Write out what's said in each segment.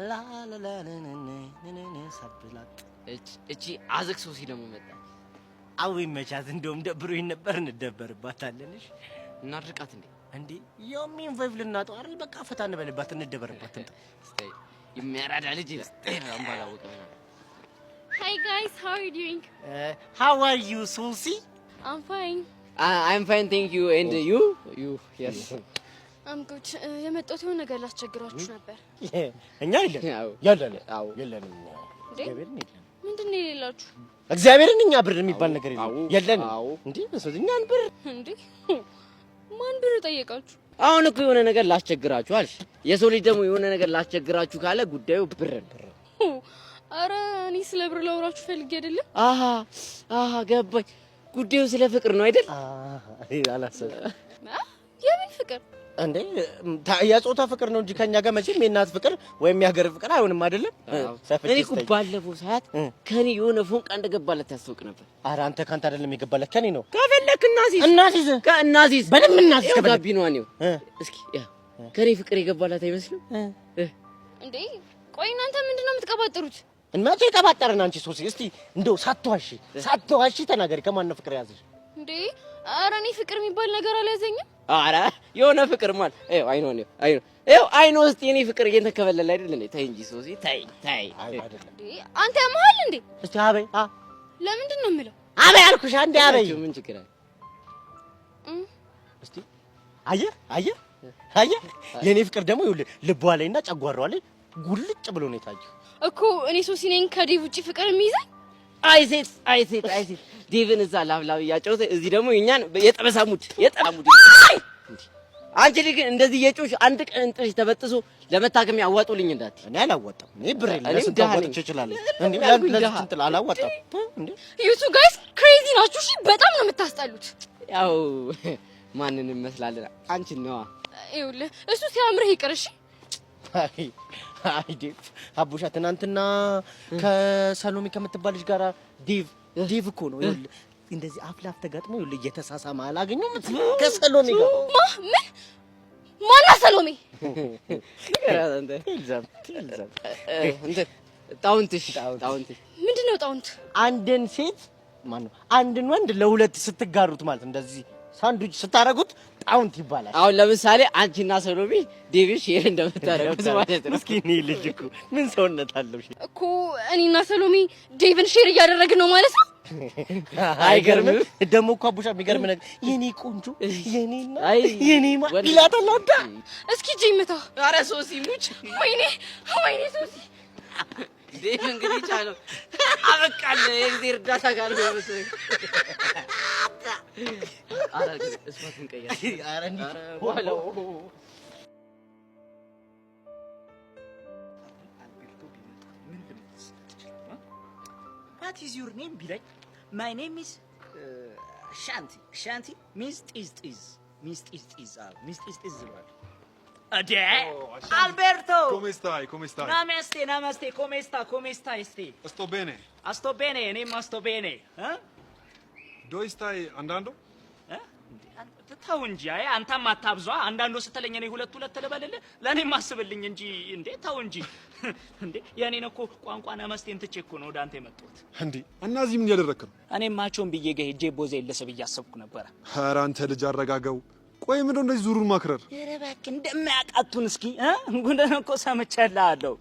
ላ ላ ላ ነነነ ሳብላት እቺ አዘክ ሶሲ ደግሞ መጣ አው ይመቻት እንደውም ደብሮኝ ነበር እንደበርባታለን እሺ እናድርቃት እንዴ የሚን ቫይቭ ልናጠው አይደል በቃ ፈታ እንበልባት እንደበርባት ስታይ የሚያራዳ ልጅ አምባላውቀ Hi guys, how are you doing? How are you, Susie? I'm fine. I'm fine, thank you. And you? You, yes. I'm good. የመጣሁት የሆነ ነገር ላስቸግራችሁ ነበር። እኛ የለን አዎ የለንም እግዚአብሔርን የለን ምንድነው የሌላችሁ? እግዚአብሔርን እኛ ብር የሚባል ነገር የለን እንዴ እኛ ብር እንዴ ማን ብር ጠየቃችሁ? አሁን እኮ የሆነ ነገር ላስቸግራችሁ አልሽ። የሰው ልጅ ደግሞ የሆነ ነገር ላስቸግራችሁ ካለ ጉዳዩ ብር ነው። አረ እኔ ስለ ብር ላውራችሁ ፈልጌ አይደለም። አሃ ገባኝ። ጉዳዩ ስለ ፍቅር ነው አይደል? አላሰብኩም። የምን ፍቅር እንዴ? የጾታ ፍቅር ነው እንጂ ከኛ ጋር መቼም የእናት ፍቅር ወይም የሀገር ፍቅር አይሆንም አይደለም? እኔ እኮ ባለፈው ሰዓት ከኔ የሆነ ፎንቃ እንደገባለት ታስታውቅ ነበር። ኧረ አንተ ካንተ አይደለም የገባለት ከኔ ነው። ከፈለክ እናሲዝ በደም እናሲዝ ጋቢኗ ነው። እስኪ ያ ከኔ ፍቅር የገባላት አይመስልም እንዴ? ቆይ እናንተ ምንድነው የምትቀባጥሩት? እንማቼ ተባጠረና አንቺ ሶሲ እስቲ እንደው ሳትዋሺ ተናገሪ። ከማን ነው ፍቅር ያዘሽ እንዴ? ኧረ እኔ ፍቅር የሚባል ነገር አልያዘኝም። ኧረ የሆነ ፍቅር ማለት አይኖ ውስጥ የኔ ፍቅር እየተከበለለ አይደል እንዴ? ተይ እንጂ ሶሲ ተይ አይደለም እንዴ አንተ መሀል እንዴ? እስቲ አበይ ለምንድን ነው የምለው? አበይ አልኩሽ አንዴ አበይ። ምን ችግር አለ? እስቲ አየህ የኔ ፍቅር ደግሞ ይኸውልህ ልቧ ላይና ጨጓራዋ ላይ ጉልጭ ብሎ ነው የታየው እኮ። እኔ ሶሲ ነኝ ከዴቭ ውጪ ፍቅር የሚይዘኝ? አይሴት ዴቭን እዛ ላብላብ ያጫውተ እዚህ ደግሞ የኛን የጠበሳሙድ አንቺ ልጅ እንደዚህ የጮሽ አንድ ቀን እንጥሽ ተበጥሶ ለመታከም ያዋጡልኝ እንዳት እኔ አላወጣም። እኔ ብር ለስንት ወጥቼ ይችላል እንዴ? ለስንት አላወጣም እንዴ? ዩቱ ጋይስ ክሬዚ ናችሁ። እሺ በጣም ነው የምታስጠሉት። ያው ማንንም መስላለን አንቺ ነዋ። ይኸውልህ እሱ ሲያምርህ ይቅር። እሺ አይ አቡሻ ትናንትና ከሰሎሚ ከምትባል ልጅ ጋር ዴቭ እኮ ነው ይኸውልህ እንደዚህ አፍላፍ ተጋጥሞ ይኸውልህ እየተሳሳማ አላገኘሁም ከሰሎሚ ጋር። ምን ማና ሰሎሚ? ጣውንት ምንድነው ጣውንት? አንድን ሴት ማነው አንድን ወንድ ለሁለት ስትጋሩት ማለት እንደዚህ ሳንዱች ስታረጉት ጣውንት ይባላል። አሁን ለምሳሌ አንቺና ሰሎሚ ዴቪድ ሼር እንደምታረጉት ማለት ነው። እስኪ እኔ ልጅ እኮ ምን ሰውነት አለው እኮ እኔና ሰሎሚ ዴቭን ሼር እያደረግን ነው ማለት ነው። አይገርምም? ደግሞ እኮ አቡሻ የሚገርም ነገር የኔ ቆንጆ የኔና የኔማ ይላታል። አንተ እስኪ ጂምታ። ኧረ ሶሲ ሙች ወይኔ ሶሲ ዴቭ እንግዲህ ቻለው አበቃለ የእግዚአብሔር እርዳታ ጋር ነው መሰለኝ። ኧረ እስማትን ቀያይ ኧረ ዋለው What is your name ቢለኝ my name is Shanti means means is right. Ade Alberto come stai namaste come stai sto bene እኔማ sto bene dove stai andando ተው እንጂ አይ አንተም አታብዟ። አንዳንዱ ስትለኝ እኔ ሁለት ልበልልህ ለኔም አስብልኝ እንጂ እንዴ ተው እንጂ እንዴ የኔን እኮ ቋንቋ ነመስቴን ትቼ እኮ ነው ወደ አንተ የመጣሁት እንዴ። እና እዚህ ምን ያደረክ ነው? እኔም ማቾን ብዬ ሄጄ ቦዜ ልስብ እያሰብኩ ነበር። ኧረ አንተ ልጅ አረጋጋው። ቆይ ምንድነው እንደዚህ ዙሩን ማክረር? ኧረ እባክህ እንደማያቃቱን እስኪ ጉድህን እኮ ሰምቻለሁ።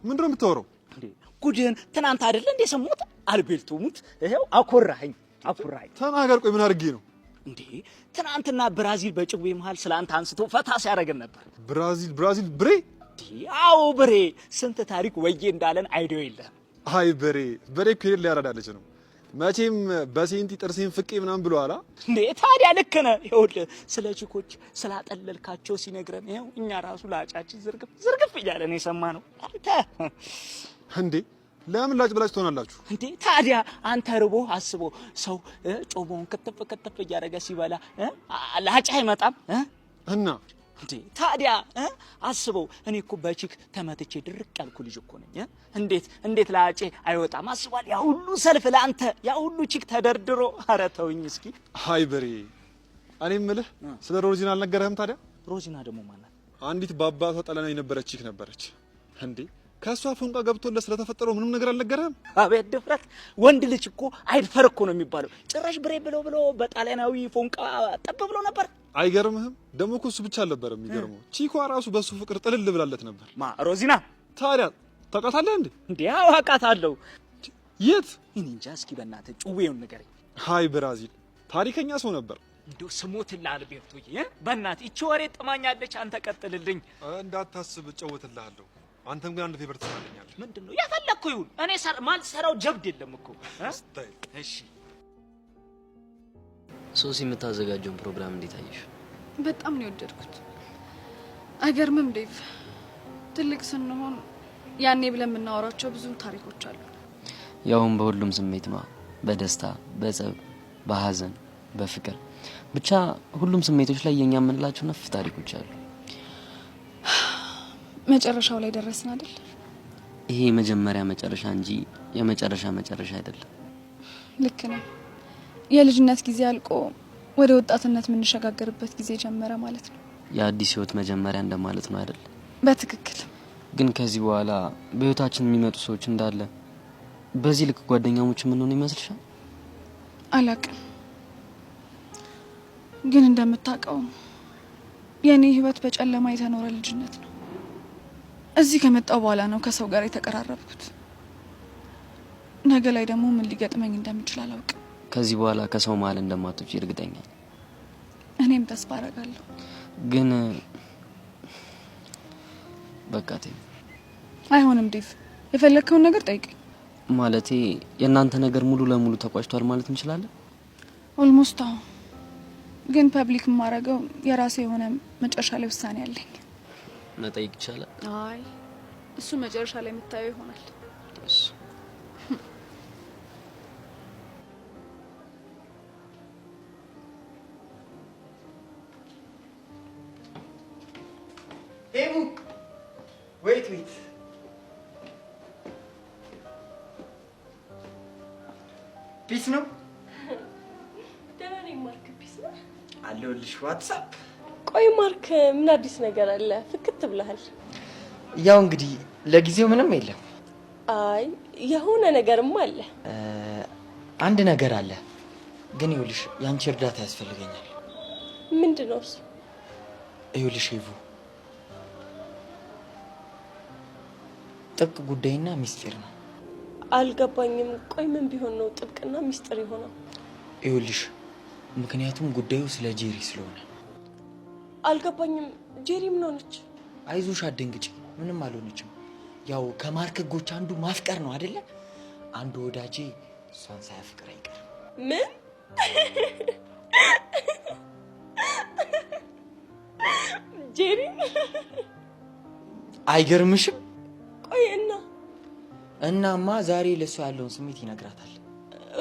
ምንድነው የምታወራው? እንዴ ጉድህን ትናንት አይደለ እንዴ ሰሞት አልቤልቱ ሙት ይሄው አኮራኸኝ። ተናገር። ቆይ ምን አድርጌ ነው እንዴ? ትናንትና ብራዚል በጭዌ መሃል ስላንተ አንስቶ ፈታ ሲያደርገን ነበር። ብራዚል ብሬ? አዎ ብሬ። ስንት ታሪክ ወዬ እንዳለን አይዲዮ የለም። አይ በሬ እኮ ሊያራዳለች ነው መቼም በሴንቲ ጥርሴን ፍቄ ምናምን ብሏላ እንዴ። ታዲያ ልክ ነህ። ይኸውልህ ስለ ቺኮች ስላጠለልካቸው ሲነግረን ይኸው እኛ ራሱ ላጫችን ዝርግፍ እያለን የሰማነው አንተ እንዴ። ለምን ላጭ ብላጭ ትሆናላችሁ እንዴ? ታዲያ አንተ ርቦ አስቦ ሰው ጮቦን ከተፈ እያደረገ ሲበላ ላጭ አይመጣም እና እንዴ? ታዲያ አስበው። እኔ እኮ በቺክ ተመትቼ ድርቅ ያልኩ ልጅ እኮ ነኝ። እንዴት ላጭ አይወጣም አስቧል። ያ ሁሉ ሰልፍ ለአንተ ያ ሁሉ ቺክ ተደርድሮ። ኧረ ተውኝ እስኪ። አይ በሬ እኔ የምልህ ስለ ሮዚና አልነገረህም ታዲያ? ሮዚና ደግሞ ማናት? አንዲት በአባቷ ጠለና የነበረች ቺክ ነበረች። እንዴ ከሷ ፎንቃ ገብቶለት ስለተፈጠረው ምንም ነገር አልነገረህም? አቤት ድፍረት! ወንድ ልጅ እኮ አይድፈር እኮ ነው የሚባለው። ጭራሽ ብሬ ብሎ በጣሊያናዊ ፎንቃ ጠብ ብሎ ነበር። አይገርምህም? ደግሞ እኮ እሱ ብቻ አልነበረም የሚገርመው፣ ቺኳ ራሱ በሱ ፍቅር ጥልል ብላለት ነበር። ማ ሮዚና? ታዲያ ታውቃታለህ እንዴ? እንዴ አውቃታለሁ። የት? እኔ እንጃ። እስኪ በእናትህ ጩቤውን ንገረኝ። ሃይ ብራዚል ታሪከኛ ሰው ነበር። እንደው ስሞትልሃል ቤርቱዬ፣ በእናትህ እቺ ወሬ ጥማኛለች። አንተ ቀጥልልኝ። እንዳታስብ እጨውትልሃለሁ። አንተም ግን አንድ ፌቨር ትሰራለኛለህ። ምንድነው? ያፈለግከው ይሁን። እኔ ማልሰራው ጀብድ የለም እኮ። እሺ ሶሲ የምታዘጋጀውን ፕሮግራም እንዴት አየሽ? በጣም ነው የወደድኩት። አይገርምም ዴቭ? ትልቅ ስንሆን ያኔ ብለን የምናወራቸው ብዙ ታሪኮች አሉ። ያውም በሁሉም ስሜት ነው። በደስታ፣ በጸብ፣ በሐዘን፣ በፍቅር ብቻ ሁሉም ስሜቶች ላይ የኛ የምንላቸው ነፍ ታሪኮች አሉ። መጨረሻው ላይ ደረስን አይደል? ይሄ የመጀመሪያ መጨረሻ እንጂ የመጨረሻ መጨረሻ አይደለም። ልክ ነው። የልጅነት ጊዜ አልቆ ወደ ወጣትነት የምንሸጋገርበት ጊዜ ጀመረ ማለት ነው። የአዲስ ህይወት መጀመሪያ እንደማለት ነው አይደል? በትክክል። ግን ከዚህ በኋላ በህይወታችን የሚመጡ ሰዎች እንዳለ በዚህ ልክ ጓደኛሞች የምንሆን ይመስልሻል? አላቅም። ግን እንደምታውቀው የኔ ህይወት በጨለማ የተኖረ ልጅነት ነው። እዚህ ከመጣው በኋላ ነው ከሰው ጋር የተቀራረብኩት። ነገ ላይ ደግሞ ምን ሊገጥመኝ እንደምችል አላውቅም። ከዚህ በኋላ ከሰው መሀል እንደማትወጪ እርግጠኛ ነኝ። እኔም ተስፋ አደርጋለሁ። ግን በቃ ተይ። አይሆንም ዴቭ፣ የፈለከውን ነገር ጠይቀኝ። ማለቴ የእናንተ ነገር ሙሉ ለሙሉ ተቋጭቷል ማለት እንችላለን? ኦልሞስት አዎ። ግን ፐብሊክ ማረገው የራሴ የሆነ መጨረሻ ላይ ውሳኔ አለኝ። መጠይቅ ይቻላል? አይ እሱ መጨረሻ ላይ የምታየው ይሆናል። እሺ ዴቭ ዌይት ፒስ ነው? ደህና ነኝ ማርክ። ፒስ ነው አለሁልሽ። ዋትስአፕ። ቆይ ማርክ ምን አዲስ ነገር አለ? ፍክት ብለሃል። ያው እንግዲህ ለጊዜው ምንም የለም። አይ የሆነ ነገርማ አለ። አንድ ነገር አለ፣ ግን ይኸውልሽ ያንቺ እርዳታ ያስፈልገኛል። ምንድነው እሱ? ይኸውልሽ ሄቡ፣ ጥብቅ ጉዳይና ሚስጥር ነው። አልገባኝም። ቆይ ምን ቢሆን ነው ጥብቅና ሚስጥር የሆነው? ይኸውልሽ ምክንያቱም ጉዳዩ ስለ ጄሪ ስለሆነ። አልገባኝም። ጄሪ ምን ሆነች? አይዞሽ አትደንግጪ፣ ምንም አልሆነችም። ያው ከማርክ ህጎች አንዱ ማፍቀር ነው አይደለ? አንዱ ወዳጄ እሷን ሳያፍቅር አይቀርም። ምን? ጄሪ? አይገርምሽም? ቆይ እናማ ዛሬ ለሷ ያለውን ስሜት ይነግራታል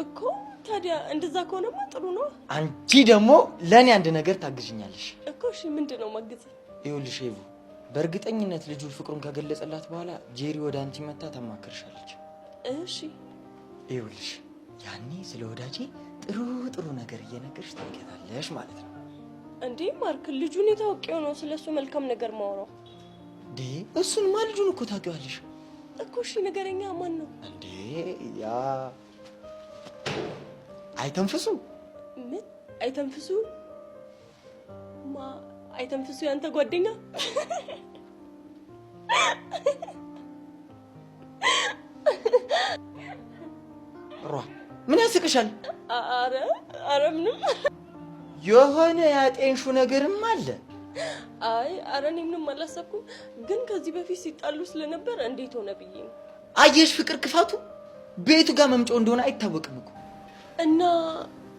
እኮ። ታዲያ እንደዛ ከሆነማ ጥሩ ነው። አንቺ ደግሞ ለኔ አንድ ነገር ታግዥኛለሽ እኮ። እሺ ምንድነው ማግዝ? ይኸውልሽ ሄቡ፣ በእርግጠኝነት ልጁ ፍቅሩን ከገለጸላት በኋላ ጄሪ ወደ አንቺ መጣ ታማክርሻለች። እሺ ይኸውልሽ ያኔ ስለ ወዳጄ ጥሩ ነገር እየነገርሽ ታውቂያለሽ ማለት ነው። እንዴ ማርክ፣ ልጁን የታወቀው ነው ስለሱ መልካም ነገር ማውራው። እንዴ እሱንማ ልጁን እኮ ታውቂዋለሽ እኮ። እሺ ነገረኛ ማን ነው እንዴ? ያ አይተንፍሱ። ምን አይተንፍሱ? አይተንፍሱ ያንተ ጓደኛ? ምን ያስቅሻል? አረ ምንም። የሆነ ያጤንሹ ነገርም አለ። አረ እኔ ምንም አላሰብኩም። ግን ከዚህ በፊት ሲጣሉ ስለነበር እንዴት ሆነ ብዬ ነው። አየሽ ፍቅር ክፋቱ ቤቱ ጋር መምጫው እንደሆነ አይታወቅም እኮ። እና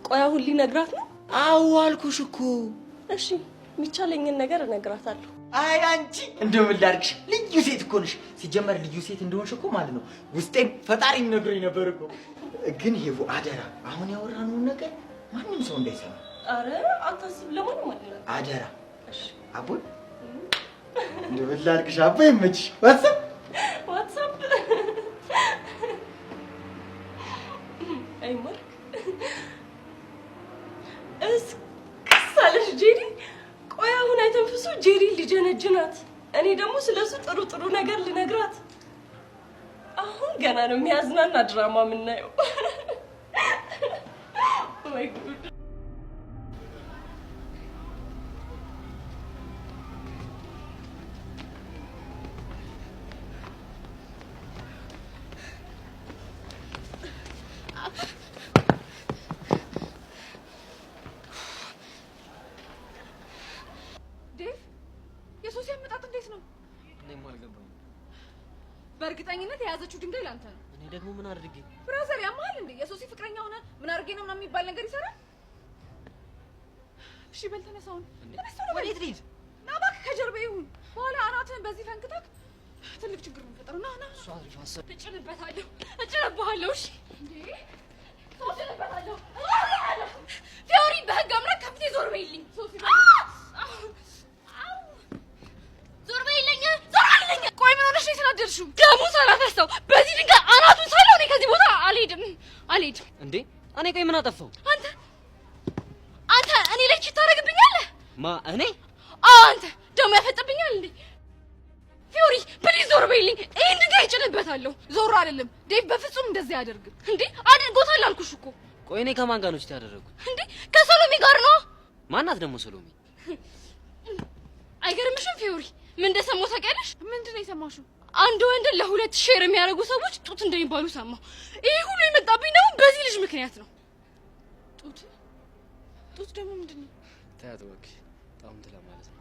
ቆይ አሁን ሊነግራት ነው? አዎ አልኩሽ እኮ። እሺ የሚቻለኝን ነገር እነግራታለሁ። አይ አንቺ እንደው ምን ላድርግሽ? ልዩ ሴት እኮ ነሽ። ሲጀመር ልዩ ሴት እንደሆንሽ እኮ ማለት ነው ውስጤም ፈጣሪም ነግሮኝ ነበር እኮ። ግን ሄቡ አደራ አሁን ያወራነውን ነገር ማንም ሰው እንዳይሰማ። አረ አታስብ፣ ለማንም አይደለም። አደራ እሺ። አቦይ እንደው ምን ላድርግሽ? አቦይ ይመችሽ። ዋትስአፕ አይ ማርክ እስከሳለሽ ጄሪ። ቆይ አሁን አይተንፍሱ ጄሪ ልጀነጅናት፣ እኔ ደግሞ ስለሱ ጥሩ ነገር ልነግራት። ገና ነው የሚያዝናና ድራማ የምናየው። ወይ ጉድ! በእርግጠኝነት የያዘችው ድንጋይ ላንተ ነው። እኔ ደግሞ ምን አድርጌ? ብራዘር ያማል እንዴ? የሶሲ ፍቅረኛ ሆነ ምን አድርጌ ነው ምናምን የሚባል ነገር ይሰራል? እሺ በል ተነሳውን። ወዴት ልሂድ? ና እባክህ ከጀርባዬ ይሁን። በኋላ አናትህን በዚህ ፈንክተህ ትልቅ ችግር ነው የምፈጥረው። ና ና እጭንበታለሁ፣ እጭንብሃለሁ። እሺ እንዴ እጭንበታለሁ። ፊዮሪ በህግ አምላክ ከፊቴ ዞር በይልኝ። ሶሲ ዞር በይልኝ፣ ዞር በይልኝ። ቆይ ምን ሆነሽ ነው የተናደድሽው? ደሙ ሳላፈሰው በዚህ ድንጋይ አናቱን ሳለው እኔ ከዚህ ቦታ አልሄድም። እንዴ እኔ ቆይ ምን አጠፋው? አንተ እኔ ላይ ቺት ታደርግብኛለህ? እኔ አንተ ደሙ ያፈጥብኛል እንዴ? ፊዮሪ ፕሊዝ ዞር በይልኝ። ይሄን ድንጋይ እጭንበታለሁ። ዞር አይደለም ዴቭ በፍጹም እንደዚህ አያደርግም። እንዴ አድርጎታል አልኩሽ እኮ። ቆይ እኔ ከማን ጋር ነው ቺት ያደረኩት? እንዴ ከሰሎሜ ጋር ነው። ማናት ደግሞ ሰሎሜ? አይገርምሽም ፊዮሪ? ምን እንደሰማሁ ታውቂያለሽ? ምንድን ነው የሰማሽው? አንድ ወንድ ለሁለት ሼር የሚያደርጉ ሰዎች ጡት እንደሚባሉ ሰማሁ። ይሄ ሁሉ የመጣብኝ ደግሞ በዚህ ልጅ ምክንያት ነው። ጡት ደግሞ ምንድን ነው? ታያት ወክ ጣውንት ለማለት ነው።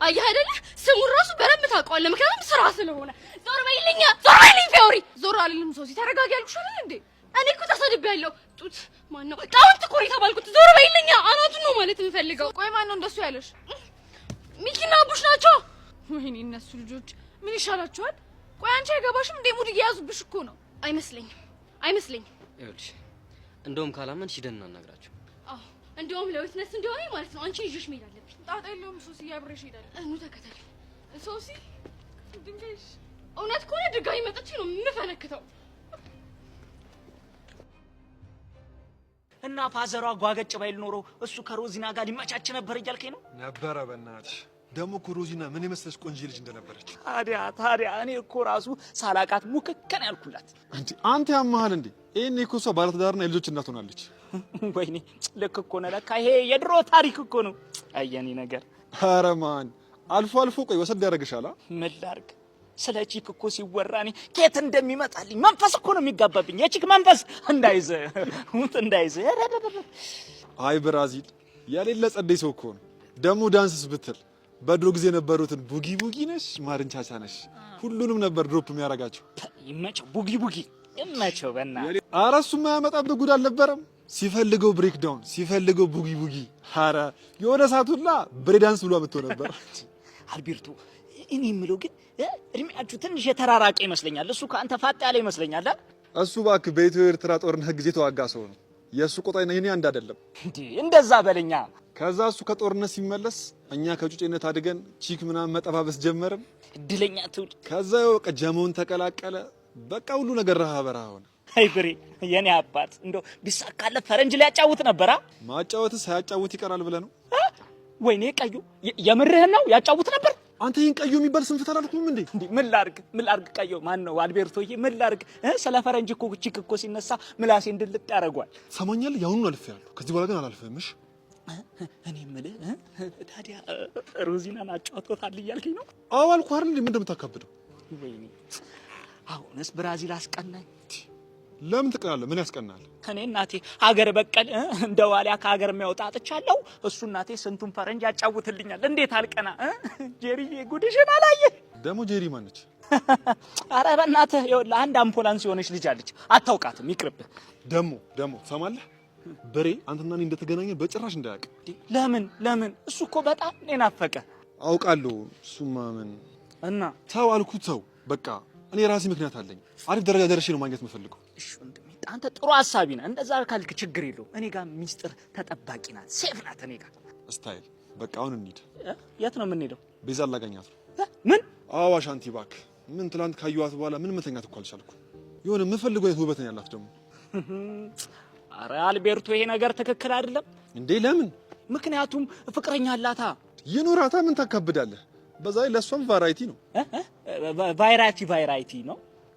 አየህ አይደለ? ስሙን ራሱ በደንብ ታውቀዋለህ፣ ምክንያቱም ስራ ስለሆነ። ዞር በይልኝ፣ ዞር በይልኝ ፊዮሪ። ዞር አልልም ሶሲ፣ ተረጋጊ ያልኩሽ አይደል እንዴ? እኔ እኮ ተሰድቤያለሁ። ጡት ማን ነው? ጣውንት እኮ ነው የተባልኩት። ዞር በይልኝ፣ አናቱን ነው ማለት የምፈልገው። ቆይ ማን ነው እንደሱ ያለሽ? ሚኪና አቡሽ ናቸው። ወይኔ እነሱ ልጆች ምን ይሻላቸዋል? ቆይ አንቺ አይገባሽም እንዴ? ሙድ እየያዙብሽ እኮ ነው። አይመስለኝም። ይኸውልሽ እንደውም ካላመንሽ ሂደን እናናግራቸው። አዎ እንደውም ለዊትነስ እንደሆነ ማለት ነው። አንቺ ይዤሽ መሄድ አለብኝ። ጣጣ የለውም ሶሲ፣ አብሬሽ እሄዳለሁ። ኑ ተከተል። ሶሲ ድንጋይሽ እውነት ከሆነ ድጋሚ መጥቼ ነው የምፈነክተው። እና ፋዘሯ ጓገጭ ባይል ኖሮ እሱ ከሮዚና ጋር ሊመቻች ነበር እያልከኝ ነው? ነበረ። በእናትሽ ደግሞ እኮ ሮዚና ምን የመሰለሽ ቆንጆ ልጅ እንደነበረች። ታዲያ እኔ እኮ ራሱ ሳላቃት ሙክከን ያልኩላት። አንተ ያመሃል እንዴ? ይሄኔ እኮ እሷ ባለትዳርና የልጆች እናት ሆናለች። ወይኔ ልክ እኮ ነው። ለካ ይሄ የድሮ ታሪክ እኮ ነው። አየኔ ነገር። ኧረ ማን አልፎ ቆይ ወሰድ ያደርግሻል። ምን ላድርግ? ስለ ቺክ እኮ ሲወራ እኔ ከየት እንደሚመጣልኝ መንፈስ እኮ ነው የሚጋባብኝ። የቺክ መንፈስ እንዳይዘ አይ ብራዚል የሌለ ጸደይ ሰው እኮ ነው። ደግሞ ዳንስስ ብትል በድሮ ጊዜ የነበሩትን ቡጊ ነሽ፣ ማርንቻቻ ነሽ፣ ሁሉንም ነበር ድሮፕ የሚያረጋቸው። ይመቸው ቡጊ ይመቸው። በእናትህ ኧረ እሱ የማያመጣብህ ጉድ አልነበረም። ሲፈልገው ብሬክ ዳውን፣ ሲፈልገው ቡጊ። ኧረ የሆነ ሰዓት ሁላ ብሬክ ዳንስ ብሎ አምጥቶ ነበር። አልቤርቶ እኔ የምለው ግን እድሜያችሁ ትንሽ የተራራቀ ይመስለኛል። እሱ ከአንተ ፋጥ ያለ ይመስለኛል። እሱ እባክህ በኢትዮ ኤርትራ ጦርነት ጊዜ ተዋጋ ሰው ነው። የእሱ ቆጣይና የኔ አንድ አይደለም እንዴ? እንደዛ በለኛ። ከዛ እሱ ከጦርነት ሲመለስ እኛ ከጩጬነት አድገን ቺክ ምናምን መጠባበስ ጀመርን። እድለኛ ትውልድ። ከዛ በቃ ጀመውን ተቀላቀለ። በቃ ሁሉ ነገር ረሃ በረሃ ሆነ። አይ ብሬ የኔ አባት እንደው ቢሳካለት ፈረንጅ ላይ ያጫውት ነበራ። ማጫወትስ ሳያጫውት ይቀራል ብለህ ነው? ወይኔ ቀዩ የምርህን ነው? ያጫውት ነበር። አንተ ይሄን ቀዩ የሚባል ስም ተላልኩም እንዴ? ምን ላርግ ቀዩ ማን ነው? አልቤርቶዬ ምን ላርግ? ስለ ፈረንጅ እኮ ቺክ እኮ ሲነሳ ምላሴ እንድልጥ ያደርጓል። ሰማኛል። ያሁኑን አልፌያለሁ። ከዚህ በኋላ ግን አላልፈህም። እሺ እኔ የምልህ ታዲያ ሮዚናን አጫውቶታል እያልከኝ ነው? አዎ አልኩህ አይደል? ምን እንደምታካብደው? ወይኔ አሁንስ ብራዚል አስቀናኝ። ለምን ትቀናለህ? ምን ያስቀናል? እኔ እናቴ ሀገር በቀል እንደ ዋሊያ ከሀገር የሚያወጣ አጥቻለሁ። እሱ እናቴ ስንቱን ፈረንጅ ያጫውትልኛል። እንዴት አልቀና? ጄሪዬ ጉድሽን አላየህ? ደግሞ ጄሪ ማነች? ኧረ በእናትህ ይኸውልህ አንድ አምፖላንስ የሆነች ልጅ አለች። አታውቃትም? ይቅርብህ። ደግሞ ትሰማለህ? በሬ አንተና እኔ እንደተገናኘን በጭራሽ እንዳያውቅ። ለምን? እሱ እኮ በጣም እኔን ናፈቀ። አውቃለሁ። እሱማ ምን እና ተው አልኩት። ተው በቃ እኔ ራሴ ምክንያት አለኝ። አሪፍ ደረጃ ደርሼ ነው ማግኘት የምፈልገው። እሺ ወንድሜ አንተ ጥሩ ሐሳቢ ነህ። እንደዛ ካልክ ችግር የለውም። እኔ ጋር ሚስጥር ተጠባቂ ናት፣ ሴፍ ናት እኔ ጋር። ስታይል በቃ አሁን እንሂድ። የት ነው የምንሄደው? ቤዛ ላገኛት ነው። ምን? አዋሽ አንቲ እባክህ። ምን ትላንት ካየኋት በኋላ ምን መተኛት እኮ አልቻልኩም። የሆነ የምፈልገው አይነት ውበት ነው ያላት ደግሞ። ኧረ አልቤርቶ ይሄ ነገር ትክክል አይደለም እንዴ። ለምን? ምክንያቱም ፍቅረኛ አላታ። ይኑራታ። ምን ታካብዳለህ? በዛ ላይ ለሷም ቫራይቲ ነው። ቫይራይቲ ነው።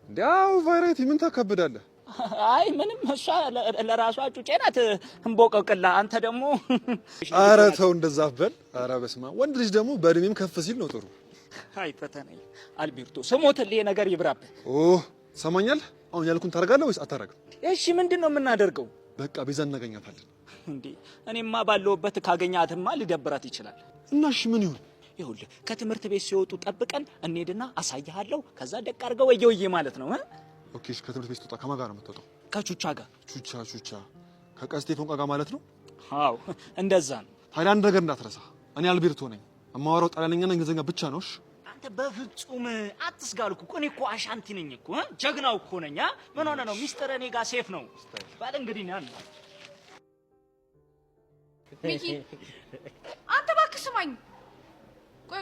እንዴው ቫይራይቲ ምን ታከብዳለህ? አይ ምንም እሷ ለራሷ ጩጬ ናት እንቦቀቅላ። አንተ ደግሞ ኧረ ተው እንደዛ በል። ኧረ በስመ አብ። ወንድ ልጅ ደግሞ በእድሜም ከፍ ሲል ነው ጥሩ። አይ ፈተናዬ አልቤርቶ ስሞትልህ ነገር ይብራብህ። ሰማኛለህ? አሁን ያልኩን ታደርጋለህ ወይስ አታደርግም? እሺ ምንድነው የምናደርገው? በቃ ቤዛ እናገኛታለን። እንዴ እኔማ ባለውበት ካገኛትማ ሊደብራት ይችላል። እና እሺ ምን ይሁን? ይኸውልህ ከትምህርት ቤት ሲወጡ ጠብቀን እንሄድና አሳይሃለሁ። ከዛ ደቅ አድርገው ወየውዬ ማለት ነው። ኦኬ እሺ። ከትምህርት ቤት ስትወጣ ከማን ጋር ነው የምትወጣው? ከቹቻ ጋር። ቹቻ ከቀስቴፎን ጋር ማለት ነው? አዎ እንደዛ ነው። ታዲያ አንድ ነገር እንዳትረሳ፣ እኔ አልቤርቶ ነኝ። የማወራው ጣሊያንኛና እንግሊዝኛ ብቻ ነው። እሺ አንተ በፍጹም አትስጋልኩ። እኔ እኮ አሻንቲ ነኝ እኮ ጀግናው እኮ ነኝ። ምን ሆነ ነው ሚስጥር እኔ ጋር ሴፍ ነው ባለ እንግዲህ ነው። ሚኪ አንተ እባክህ ስማኝ። ቆይ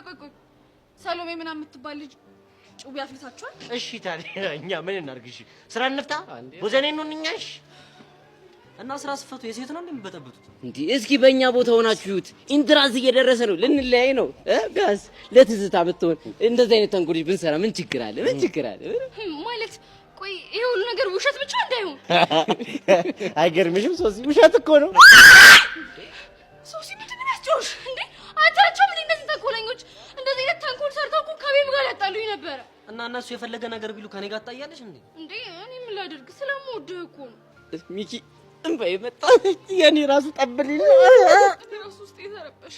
ሰሎሜ ምናምን የምትባል ልጅ ጭው ያፍልታችኋል? እሺ ታዲያ እኛ ምን እናድርግ? እሺ ስራ እንፍታ። ወዘኔ ነው እኛሽ እና ስራ ስፈቱ የሴት ነው እንደምበጠብጡት እንዴ? እስኪ በእኛ ቦታ ሆናችሁት ኢንትራንስ እየደረሰ ነው፣ ልንለያይ ነው። ጋዝ ለትዝታ ብትሆን እንደዚህ አይነት ተንኮሎች ብንሰራ ምን ችግር አለ? ምን ችግር አለ ማለት? ቆይ ይሄ ሁሉ ነገር ውሸት ብቻ እንዳይሆን። አይገርምሽም? ሶሲ ውሸት እኮ ነው። ሶሲ ምንድን ነው ያስጨውሽ እንዴ? አንተራቸው ምን እንደዚህ ተንኮለኞች እንደዚህ አይነት ተንኮል ሰርተው እኮ ከቤም ጋር ያጣሉኝ ነበረ። እና እነሱ የፈለገ ነገር ቢሉ ከኔ ጋር ታያለሽ እንዴ? እንዴ እኔ ምን ላድርግ? ስለምወድህ እኮ ነው። ሚኪ እንባይ መጣ። የኔ ራሱ ጠብልኝ ራሱ ውስጥ የተረበሸ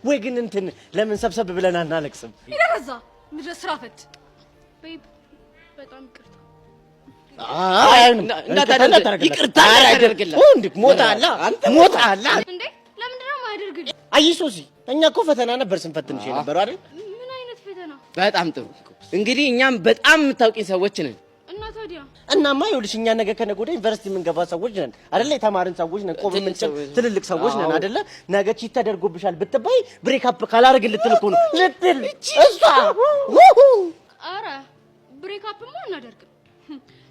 ወይ ግን እንትን ለምን ሰብሰብ ብለን አናለቅስም? ይደረዛ ምድረ ስራ ፈት ቤብ በጣም ይቅርታ። ይቅርታ ያደርግልህ እንዴ ሞታላ ሞታላ እንዴ ለምንድን ነው የማያደርግልህ? አይ ሶሲ እኛ እኮ ፈተና ነበር ስንፈትንሽ የነበረው አይደል? ምን አይነት ፈተና? በጣም ጥሩ። እንግዲህ እኛም በጣም የምታውቂኝ ሰዎች ነን። እና ታዲያ እናማ ይኸውልሽ እኛ ነገ ከነገ ወዲያ ዩኒቨርሲቲ የምንገባ ሰዎች ነን አይደለ? የተማርን ሰዎች ነን፣ ቆብ የምንችል ትልልቅ ሰዎች ነን አይደለ? ነገ ቺት ተደርጎብሻል ብትባይ ብሬክ አፕ ካላደርግ ልትል እኮ ነው ልትል እሷ። ኧረ ብሬክ አፕማ አናደርግም።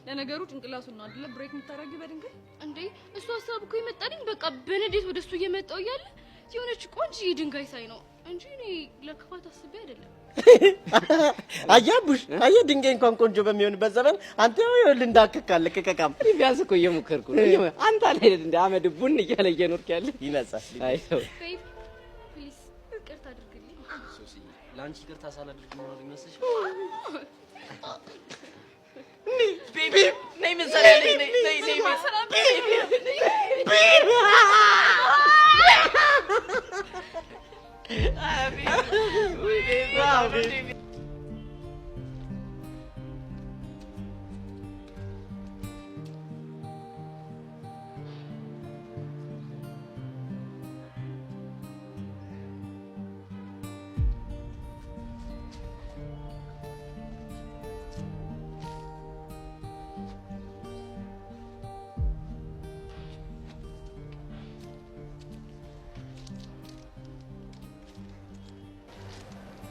ለነገሩ ጭንቅላቱ ነው አይደለ ብሬክ የምታደርጊው በድንገት እንዴ? እሱ ሀሳብ እኮ ይመጣልኝ በቃ በንዴት ወደሱ እየመጣው እያለ የሆነች ቆንጆ ድንጋይ ሳይ ነው እንጂ እኔ ለክፋት አስቤ አይደለም። አያቡሽ አየ ድንጋይ እንኳን ቆንጆ በሚሆንበት ዘመን አንተ ይኸውልህ እንዳከካለ ከከካም ቢያንስ እኮ እየሞከርኩ ነው። አንተ አልሄድ እንደ አመድ ቡን እያለ እየኖርክ ያለ ይነሳል። አይ ሰው ፕሊዝ ይቅርታ አድርግልኝ። ሶሲ ላንቺ ይቅርታ ሳላደርግ ነው ይመስልሽ? ቤቢ ነይ ምን ሰራለኝ? ነይ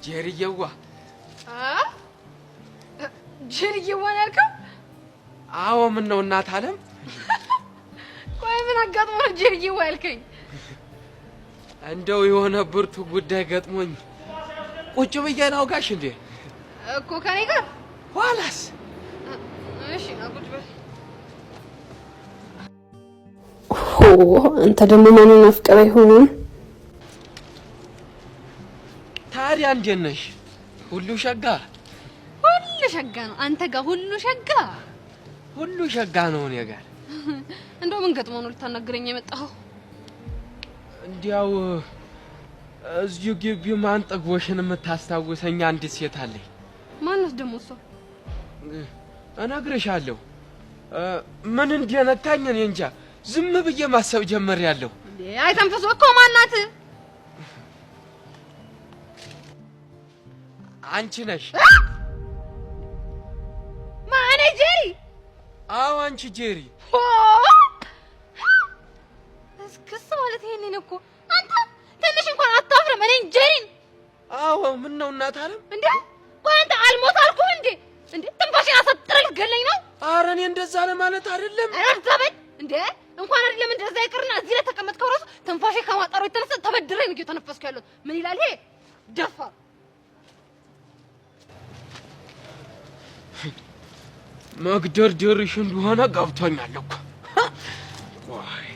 ጀሪየዋ ጀሪየዋ ያልከው? አዎ ምን ነው እናት አለም? ቆይ ምን አጋጥሞ ነው ጀሪየዋ ያልከኝ? እንደው የሆነ ብርቱ ጉዳይ ገጥሞኝ ቁጭ ብዬ ነው ጋሽ እንዴ እኮ ከኔ ጋር ኋላስ? እሺ ና ቁጭ በል። አንተ ደግሞ ማንን አፍቀረ ይሆን? ታዲያ እንዴት ነሽ? ሁሉ ሸጋ? ሁሉ ሸጋ ነው አንተ ጋር? ሁሉ ሸጋ? ሁሉ ሸጋ ነው እኔ ጋር። እንደው ምን ገጥሞ ነው ልታናግረኝ የመጣኸው? እንዲያው እዚሁ ግቢ ማን ጠግቦሽን የምታስታውሰኝ አንዲት ሴት አለኝ። ማንስ ደግሞ እሷ? እነግርሻለሁ። ምን እንደነካኝ እኔ እንጃ። ዝም ብዬ ማሰብ ጀመርያለሁ። አይተንፈሱ እኮ ማናት? አንቺ ነሽ። ማኔ ጄሪ? አዎ አንቺ ጄሪ። እስክስ ማለት ይሄንን እኮ አንተ ትንሽ እንኳን አታፍርም? እኔ ጄሪን? አዎ ምን ነው እናት አለም እንዴ? ቆይ አንተ አልሞት አልኩህ እንዴ? እንዴ ትንፋሽን አሳጥረህ ልትገለኝ ነው? ኧረ እኔ እንደዛ ለማለት አይደለም። አረፍተበኝ እንዴ? እንኳን አይደለም እንደዛ ይቅርና እዚህ ላይ ተቀመጥከው ራሱ ትንፋሽ ከማጣሩ የተነሳ ተበድረኝ ነው እየተነፈስኩ ያለሁት። ምን ይላል ይሄ ደፋር? መግደርደርሽ እንደሆነ ገብቶኛል እኮ። ቆይ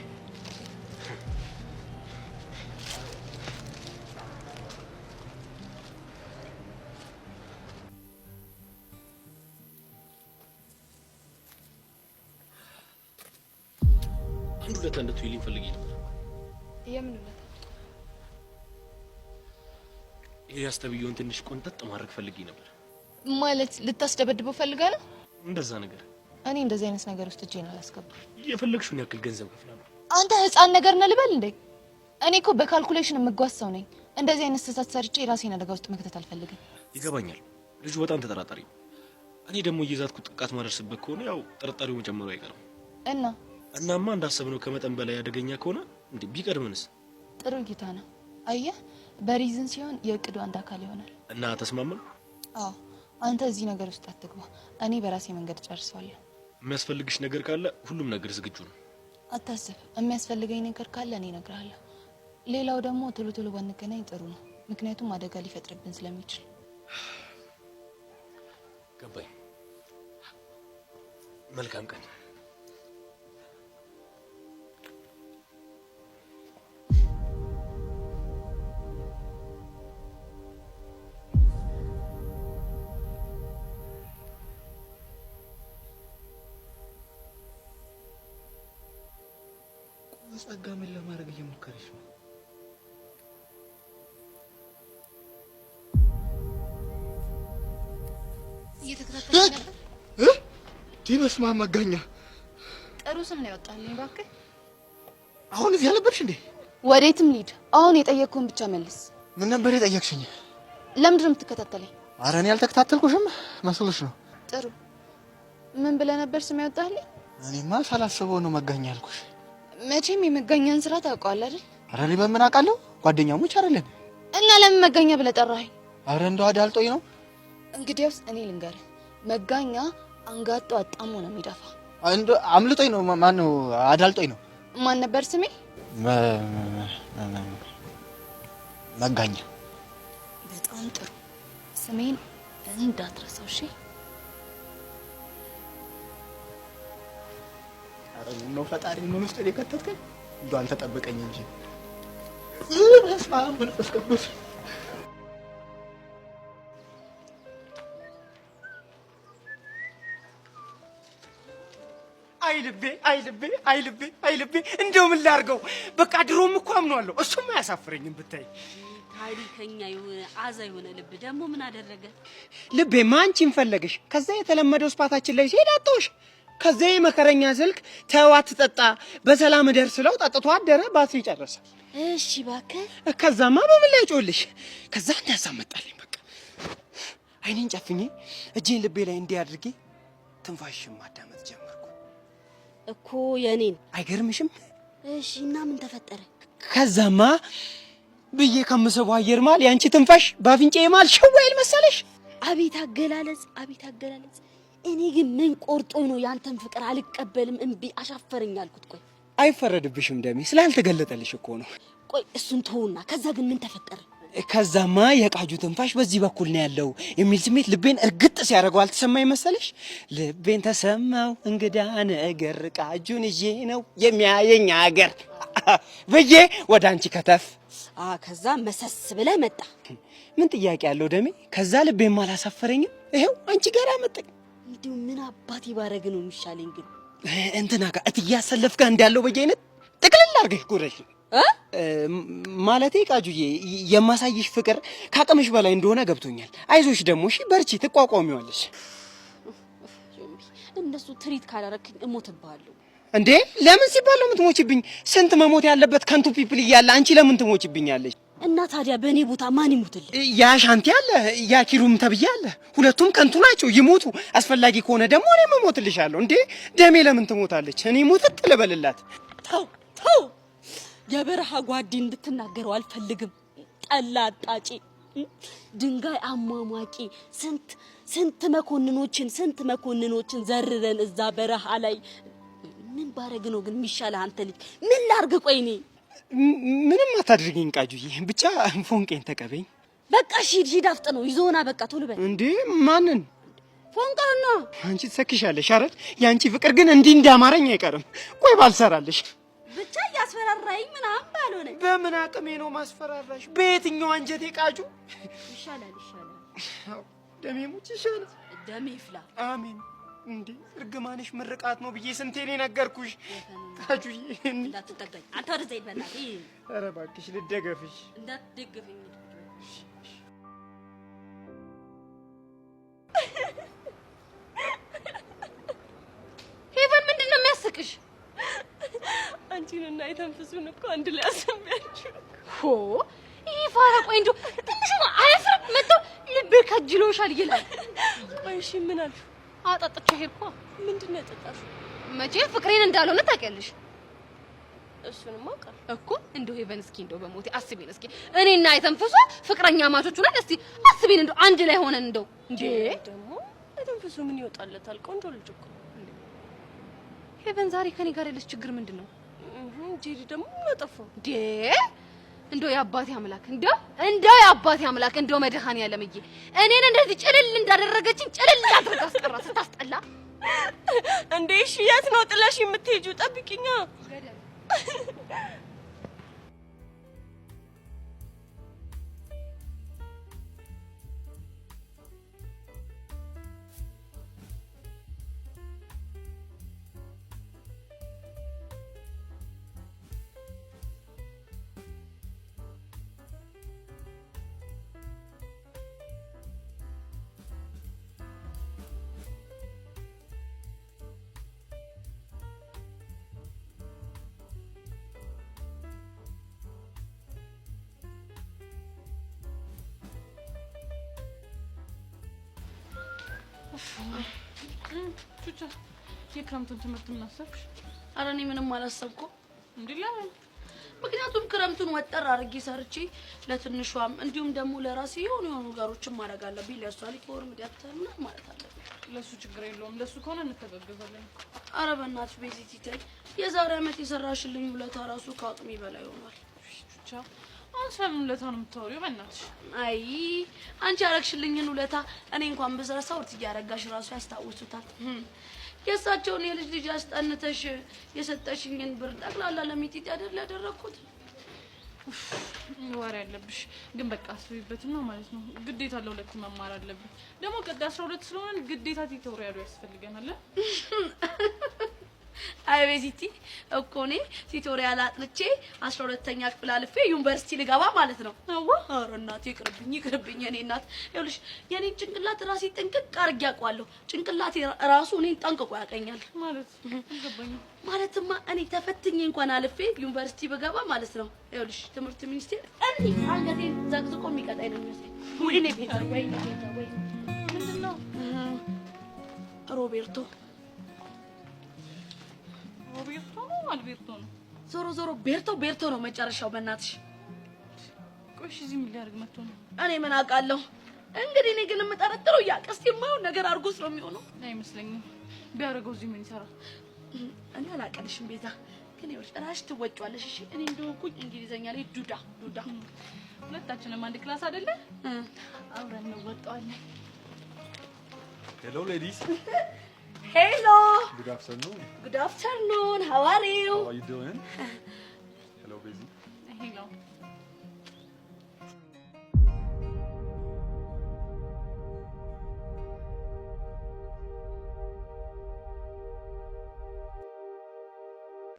አንድ ሁለት እንድትይልኝ ፈልጌ ነበር። የምን ነው ይሄ ያስተብየውን ትንሽ ቆንጠጥ ማድረግ ፈልጌ ነበር። ማለት ልታስደበድበው ፈልጋ ነው? እንደዛ ነገር። እኔ እንደዚህ አይነት ነገር ውስጥ እጄን አላስገባም። የፈለግሽውን ያክል ገንዘብ ከፍላለሁ። አንተ ህፃን ነገር ነህ ልበል እንዴ? እኔ እኮ በካልኩሌሽን የምጓዝ ሰው ነኝ። እንደዚህ አይነት ስህተት ሰርቼ ራሴን አደጋ ውስጥ መክተት አልፈልግም። ይገባኛል። ልጁ በጣም ተጠራጣሪ ነው። እኔ ደግሞ እየዛትኩ ጥቃት ማደርስበት ከሆነ ያው ጥርጣሬው መጨመሩ አይቀርም። እናማ እንዳሰብነው ከመጠን በላይ አደገኛ ከሆነ እንዴ ቢቀድምንስ? ጥሩ ጌታ ነው። አየህ በሪዝን ሲሆን የእቅዱ አንድ አካል ይሆናል። እና ተስማማን? አዎ አንተ እዚህ ነገር ውስጥ አትግባ። እኔ በራሴ መንገድ ጨርሰዋለሁ። የሚያስፈልግሽ ነገር ካለ ሁሉም ነገር ዝግጁ ነው። አታስብ። የሚያስፈልገኝ ነገር ካለ እኔ እነግርሃለሁ። ሌላው ደግሞ ቶሎ ቶሎ ባንገናኝ ጥሩ ነው፣ ምክንያቱም አደጋ ሊፈጥርብን ስለሚችል። ገባኝ። መልካም ቀን። ጸጋ ምን ለማድረግ እየሞከረች ነው? እየተከታተለኝ ነበር። ዲመስማ መጋኛ ጥሩ ስም ነው ያወጣልኝ። እባክህ አሁን እዚህ አልነበርሽ እንዴ? ወዴትም ልሂድ። አሁን የጠየቅኩህን ብቻ መልስ። ምን ነበር የጠየቅሽኝ? ለምንድን ነው የምትከታተለኝ? ኧረ እኔ ያልተከታተልኩሽም መስሎሽ ነው። ጥሩ ምን ብለህ ነበር ስም ያወጣልኝ? እኔማ ሳላስበው ነው መጋኛ ያልኩሽ። መቼም የመጋኛን ስራ ታውቀዋለህ አይደል? ኧረ እኔ በምን አውቃለሁ? ጓደኛሞች አይደለን? እና ለምን መጋኛ ብለህ ጠራኸኝ? ኧረ እንደው አዳልጦኝ ነው። እንግዲያውስ እኔ ልንገርህ፣ መጋኛ አንጋጦ አጣሞ ነው የሚደፋ። አምልጦኝ ነው። ማን ነው? አዳልጦኝ ነው። ማን ነበር ስሜ? መጋኛ። በጣም ጥሩ። ስሜን እንዳትረሳው እሺ? ነው ፈጣሪ ምን ውስጥ የከተትከኝ? እንደው አንተ ጠብቀኝ እንጂ። በስመ አብ መንፈስ ቅዱስ። አይልቤ እንደው ምን ላድርገው? በቃ ድሮም እኮ አምኗለሁ። እሱም አያሳፍረኝም ብታይ። ታሪከኛ የሆነ አዛ የሆነ ልብ ደግሞ ምን አደረገ? ልቤማ አንቺን ፈለገሽ። ከዛ የተለመደው ስፓታችን ላይ ሲሄድ አጣሁሽ። ከዛ የመከረኛ ስልክ ተው አትጠጣ በሰላም እደር ስለው ጠጥቶ አደረ። ባትሪ ጨረሰ። እሺ እባክህ። ከዛማ በምን ላይ ጮልሽ? ከዛ እንዳሳብ መጣልኝ። በቃ አይኔን ጨፍኜ እጄን ልቤ ላይ እንዲህ አድርጌ ትንፋሽም ማዳመጥ ጀመርኩ እኮ የኔን። አይገርምሽም? እሺ እና ምን ተፈጠረ? ከዛማ ብዬ ከምስበው አየር ማል ያንቺ ትንፋሽ ባፍንጫዬ ማል ሸዋይል መሰለሽ? አቤት አገላለጽ፣ አቤት አገላለጽ። እኔ ግን ምን ቆርጦኝ ነው ያንተን ፍቅር አልቀበልም እምቢ አሻፈረኝ አልኩት። ቆይ አይፈረድብሽም ደሜ፣ ስላልተገለጠልሽ እኮ ነው። ቆይ እሱን ተውና ከዛ ግን ምን ተፈጠረ? ከዛማ የቃጁ ትንፋሽ በዚህ በኩል ነው ያለው የሚል ስሜት ልቤን እርግጥ ሲያደርገው አልተሰማኝ መሰለሽ? ልቤን ተሰማው እንግዳ ነገር ቃጁን ይዤ ነው የሚያየኝ አገር ብዬ ወደ አንቺ ከተፍ። ከዛ መሰስ ብለህ መጣ። ምን ጥያቄ ያለው ደሜ? ከዛ ልቤን አላሳፈረኝም። ይሄው አንቺ ጋር አመጣኝ። እንዲሁ ምን አባቴ ባረግ ነው የሚሻለኝ? ግን እንትና ጋር እትያሰለፍ ጋር እንዳለው በየአይነት ጥቅልል አድርገሽ ጉረሽ ማለቴ ቃጁዬ፣ የማሳይሽ ፍቅር ካቅምሽ በላይ እንደሆነ ገብቶኛል። አይዞሽ ደግሞ እሺ፣ በርቺ፣ ትቋቋሚዋለሽ። እነሱ ትሪት ካላረክኝ እሞትብሃለሁ። እንዴ ለምን ሲባል ነው የምትሞችብኝ? ስንት መሞት ያለበት ከንቱ ፒፕል እያለ አንቺ ለምን ትሞችብኛለሽ? እና ታዲያ በእኔ ቦታ ማን ይሞትልህ? ያ ሻንቲ አለ፣ ያ ኪሩም ተብዬ አለ። ሁለቱም ከንቱ ናቸው፣ ይሞቱ። አስፈላጊ ከሆነ ደግሞ እኔ እሞትልሻለሁ። እንዴ ደሜ ለምን ትሞታለች? እኔ ሙትት ልበልላት። ተው ተው፣ የበረሃ ጓዴ እንድትናገረው አልፈልግም። ጠላ አጣጪ፣ ድንጋይ አሟሟቂ፣ ስንት መኮንኖችን ዘርረን እዛ በረሃ ላይ ምን ባረግ ነው ግን የሚሻለው? አንተ ልጅ ምን ላርግ? ቆይ እኔ ምንም አታድርጊኝ ቃጁዬ፣ ብቻ ፎንቄን ተቀበኝ። በቃ ሂድ አፍጥ ነው ይዞና በቃ ቶሎ በል። እንዴ ማንን? ፎንቃና አንቺ ትሰክሻለሽ አይደል? ያንቺ ፍቅር ግን እንዲህ እንዳማረኝ አይቀርም። ቆይ ባልሰራልሽ ብቻ ያስፈራራኝ ምናምን ባልሆነ በምን አቅሜ ነው ማስፈራራሽ? በየትኛው አንጀቴ ቃጁ? ይሻላል። ደሜ ሙጭ ይሻላል። ደሜ ይፍላ። አሜን። እንዴ እርግማንሽ ምርቃት ነው ብዬ ስንቴ ነው ነገርኩሽ? ቃጁዬ እንዳትጠጋኝ አንተ ወደ ዘይት በእናትህ። ኧረ እባክሽ ልደገፍሽ። እንዳትደግፈኝ። ሄቨን ምንድን ነው የሚያስቅሽ? አንቺንና የተንፍሱን እኮ አንድ ላይ አሰሚያችሁ። ሆ ይሄ ፋራ ቆይ እንደው ትንሽ አያፍርም? መጥተው ልብ ከጅሎሻል ይላል። ቆይ እሺ ምን አልሽ? አጣጥቼ ሄድኩ። ምንድን ነው የጠጣሽው? መቼ ፍቅሬን እንዳልሆነ ታውቂያለሽ። እሱንም አውቃለሁ እኮ እንደው ሄቨን እስኪ እንደው በሞቴ አስቢን እስኪ እኔና የተንፍሷ ፍቅረኛ ማቾች ነን። እስቲ አስቢን እንደው አንድ ላይ ሆነን እንደው እንዴ ደግሞ የተንፍሱ ምን ይወጣለታል? ቆንጆ ልጅ እኮ ሄቨን። ዛሬ ከኔ ጋር ያለች ችግር ምንድነው? ጄሪ ደግሞ ያጠፋው እንዴ እንደው የአባቴ አምላክ እንደው የአባቴ አምላክ እንደው መድኃኒዓለምዬ እኔን እንደዚህ ጭልል እንዳደረገችኝ ጭልል አድርጋ አስቀራ። ስታስጠላ እንዴ! እሺ የት ነው ጥለሽ የምትሄጂው? ጠብቂኛ። ቹቻ የክረምቱን ትምህርት ምን አሰብሽ? ኧረ እኔ ምንም አላሰብኩም። እንዴ ለምን? ምክንያቱም ክረምቱን ወጠር አድርጌ ሰርቼ ለትንሿም እንዲሁም ደግሞ ለራሴ የሆኑ ነገሮችን ማድረግ አለብኝ። ለእሷ ሊፎርም ደብተር ምናምን ማለት አለብኝ። ለሱ ችግር የለውም። ለሱ ከሆነ እንተጋገዛለን። ኧረ በእናትሽ ቤዚቲ ተይ። የዛሬ ዓመት የሰራሽልኝ ውለታ ራሱ ከአቅሜ በላይ ሆኗል። ቹቻ አሁን ስለምን ውለታ ነው የምታወሪው? በእናትሽ አይ አንቺ ያረግሽልኝን ውለታ እኔ እንኳን ብዘረሳው እያረጋሽ ራሱ ያስታውሱታል። የእሳቸውን የልጅ ልጅ አስጠንተሽ የሰጠሽኝን ብር ጠቅላላ ለሚጢጥ አይደል ያደረኩት? ወሬ ያለብሽ ግን በቃ አስቢበትና ማለት ነው። ግዴታ ለሁለት መማር አለብን። ደግሞ ቀጣይ 12 ስለሆነ ግዴታ ቲቶሪያሉ ያስፈልገናል። አይ ቤዚቲ እኮ እኔ ቲቶሪያል አጥንቼ 12ኛ ክፍል አልፌ ዩኒቨርሲቲ ልገባ ማለት ነው። አዋ ኧረ እናቴ ይቅርብኝ የኔ እናት። ይኸውልሽ የኔን ጭንቅላት ራሴ ጥንቅቅ አድርጌ አውቀዋለሁ። ጭንቅላቴ ራሱ እኔን ጠንቅቆ ያውቀኛል። ማለትማ እኔ ተፈትኜ እንኳን አልፌ ዩኒቨርሲቲ ብገባ ማለት ነው። ይኸውልሽ ትምህርት ሚኒስቴር እንዲህ አንገቴን ዘቅዝቆ የሚቀጣኝ ነው የሚመስለኝ። ወይኔ ቤታ ምንድን ነው? ሮቤርቶ ነው አልቤርቶ ነው? ዞሮ ቤርቶ ነው መጨረሻው። በእናትሽ ቆይ እዚህ ምን ሊያደርግ መጥቶ ነው? እኔ ምን አውቃለሁ። እንግዲህ እኔ ግን የምጠረጥረው ያቀስት የማይሆን ነገር አድርጎ ስለሚሆነው አይመስለኝም። ቢያደርገው እዚህ ምን ይሰራል? እኔ አላውቅልሽም ቤታ፣ ግን ይኸውልሽ እራስሽ ትወጪዋለሽ። እሺ እኔ እንደሆንኩኝ እንግሊዘኛ ላይ ዱዳ ሁለታችንም አንድ ክላስ አይደለ? አብረን እንወጣዋለን። ሄሎ ሌዲስ። Hello. Good afternoon. Good afternoon. How are you? How are you doing? Hello, Busy. Hello.